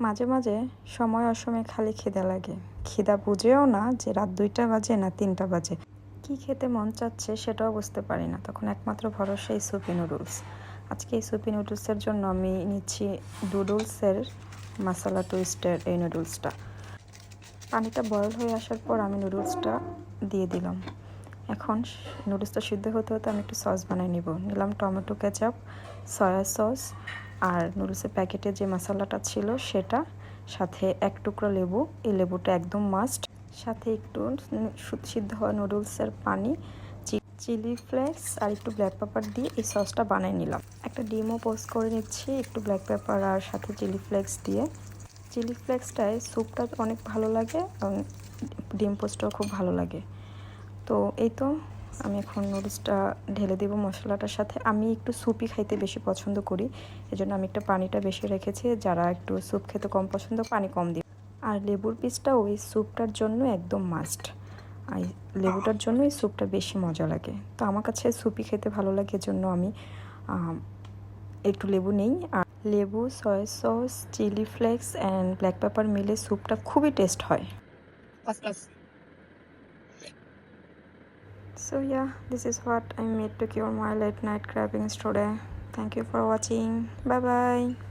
মাঝে মাঝে সময় অসময়ে খালি খিদা লাগে। খিদা বুঝেও না যে রাত 2টা বাজে না 3টা বাজে, কি খেতে মন চাচ্ছে সেটাও বুঝতে পারি না। তখন একমাত্র ভরসা এই সুপি নুডলস। আজকে এই সুপি নুডলসের জন্য আমি নিচ্ছি ডুডলসের মশলা টুইস্টের এই নুডলসটা। পানিটা বয়েল হয়ে আসার পর আমি নুডলসটা দিয়ে দিলাম। এখন নুডলসটা সিদ্ধ হতে হতে আমি একটু সস বানিয়ে নিলাম টমেটো কেচাপ, সয়া সস আর নুডলসের প্যাকেটে যে মশলাটা ছিল সেটা, সাথে এক টুকরো লেবু, এই লেবুটা একদম মাস্ট, সাথে একটু সিদ্ধ হওয়া নুডলসের পানি, চিলি ফ্লেক্স আর একটু ব্ল্যাক পেপার দিয়ে এই সসটা বানিয়ে নিলাম। একটা ডিমও পোস্ট করে নিচ্ছি একটু ব্ল্যাক পেপার আর সাথে চিলি ফ্লেক্স দিয়ে। চিলি ফ্লেক্সটায় স্যুপটা অনেক ভালো লাগে এবং ডিম পোস্টটাও খুব ভালো লাগে। তো এই তো আমি এখন নুডলসটা ঢেলে দেবো মশলাটার সাথে। আমি একটু স্যুপই খাইতে বেশি পছন্দ করি, এজন্য আমি একটু পানিটা বেশি রেখেছি। যারা একটু স্যুপ খেতে কম পছন্দ পানি কম দিই। আর লেবুর পিসটা ওই স্যুপটার জন্য একদম মাস্ট, আর লেবুটার জন্য এই স্যুপটা বেশি মজা লাগে। তো আমার কাছে স্যুপই খেতে ভালো লাগে, এজন্য আমি একটু লেবু নেই। আর লেবু, soya sauce, chilli flakes and black pepper মিলে স্যুপটা খুবই টেস্ট হয়। So yeah, this is what I made to cure my late night cravings today. Thank you for watching. Bye bye.